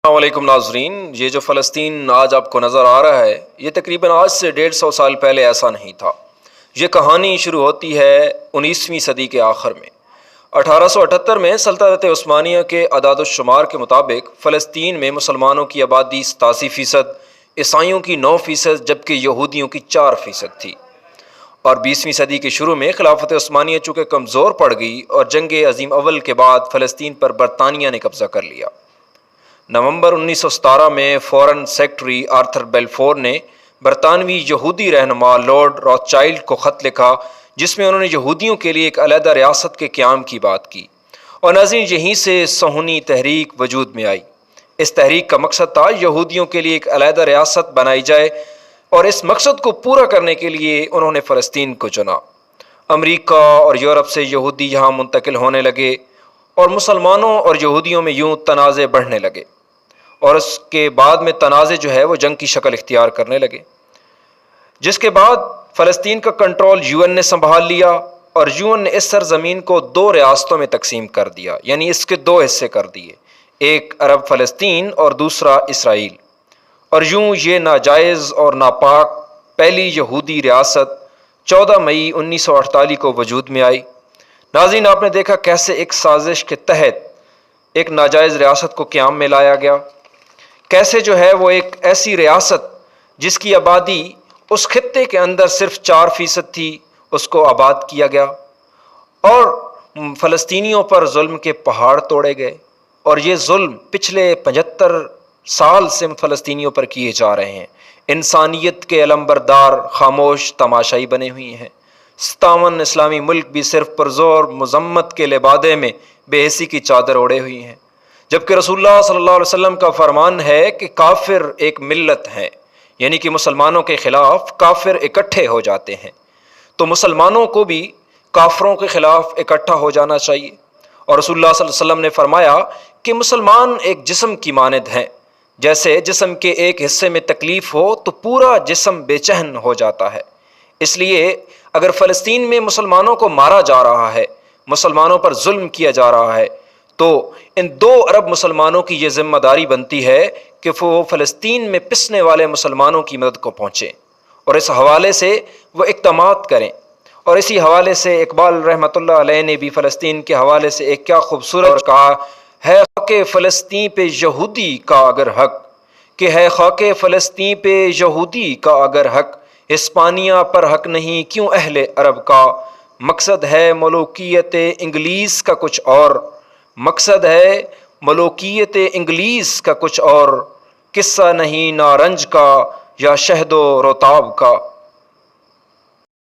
السلام علیکم ناظرین، یہ جو فلسطین آج آپ کو نظر آ رہا ہے یہ تقریباً آج سے 150 سال پہلے ایسا نہیں تھا۔ یہ کہانی شروع ہوتی ہے 19ویں صدی کے آخر میں۔ 1878 میں سلطنت عثمانیہ کے اعداد و شمار کے مطابق فلسطین میں مسلمانوں کی آبادی 87%، عیسائیوں کی 9%، جبکہ یہودیوں کی 4% تھی۔ اور 20ویں صدی کے شروع میں خلافت عثمانیہ چونکہ کمزور پڑ گئی اور جنگ عظیم اول کے بعد فلسطین پر برطانیہ نے قبضہ کر لیا۔ نومبر 1917 میں فورن سیکرٹری آرتھر بیلفور نے برطانوی یہودی رہنما لارڈ روتھ چائلڈ کو خط لکھا، جس میں انہوں نے یہودیوں کے لیے ایک علیحدہ ریاست کے قیام کی بات کی۔ اور ناظرین، یہیں سے صہیونی تحریک وجود میں آئی۔ اس تحریک کا مقصد تھا یہودیوں کے لیے ایک علیحدہ ریاست بنائی جائے، اور اس مقصد کو پورا کرنے کے لیے انہوں نے فلسطین کو چنا۔ امریکہ اور یورپ سے یہودی یہاں منتقل ہونے لگے اور مسلمانوں اور یہودیوں میں یوں تنازع بڑھنے لگے، اور اس کے بعد میں تنازع جو ہے وہ جنگ کی شکل اختیار کرنے لگے، جس کے بعد فلسطین کا کنٹرول یو این نے سنبھال لیا، اور یو این نے اس سرزمین کو 2 ریاستوں میں تقسیم کر دیا، یعنی اس کے 2 حصے کر دیے، ایک عرب فلسطین اور دوسرا اسرائیل۔ اور یوں یہ ناجائز اور ناپاک پہلی یہودی ریاست 14 مئی 1948 کو وجود میں آئی۔ ناظرین، آپ نے دیکھا کیسے ایک سازش کے تحت ایک ناجائز ریاست کو قیام میں لایا گیا، کیسے جو ہے وہ ایک ایسی ریاست جس کی آبادی اس خطے کے اندر صرف 4% تھی، اس کو آباد کیا گیا، اور فلسطینیوں پر ظلم کے پہاڑ توڑے گئے۔ اور یہ ظلم پچھلے 75 سال سے فلسطینیوں پر کیے جا رہے ہیں۔ انسانیت کے علمبردار خاموش تماشائی بنے ہوئی ہیں۔ 57 اسلامی ملک بھی صرف پرزور مذمت کے لبادے میں بے حسی کی چادر اوڑے ہوئی ہیں، جبکہ رسول اللہ صلی اللہ علیہ وسلم کا فرمان ہے کہ کافر ایک ملت ہے، یعنی کہ مسلمانوں کے خلاف کافر اکٹھے ہو جاتے ہیں، تو مسلمانوں کو بھی کافروں کے خلاف اکٹھا ہو جانا چاہیے۔ اور رسول اللہ صلی اللہ علیہ وسلم نے فرمایا کہ مسلمان ایک جسم کی مانند ہیں، جیسے جسم کے ایک حصے میں تکلیف ہو تو پورا جسم بے چین ہو جاتا ہے۔ اس لیے اگر فلسطین میں مسلمانوں کو مارا جا رہا ہے، مسلمانوں پر ظلم کیا جا رہا ہے، تو ان 2 ارب مسلمانوں کی یہ ذمہ داری بنتی ہے کہ وہ فلسطین میں پسنے والے مسلمانوں کی مدد کو پہنچیں، اور اس حوالے سے وہ اقدامات کریں۔ اور اسی حوالے سے اقبال رحمۃ اللہ علیہ نے بھی فلسطین کے حوالے سے ایک کیا خوبصورت کہا ہے، خاک فلسطین پہ یہودی کا اگر حق، کہ ہے خاک فلسطین پہ یہودی کا اگر حق، ہسپانیہ پر حق نہیں کیوں اہل عرب کا، مقصد ہے ملوکیت انگلیس کا کچھ اور، مقصد ہے ملوکیت انگلیس کا کچھ اور، قصہ نہیں نارنج کا یا شہد و رتاب کا۔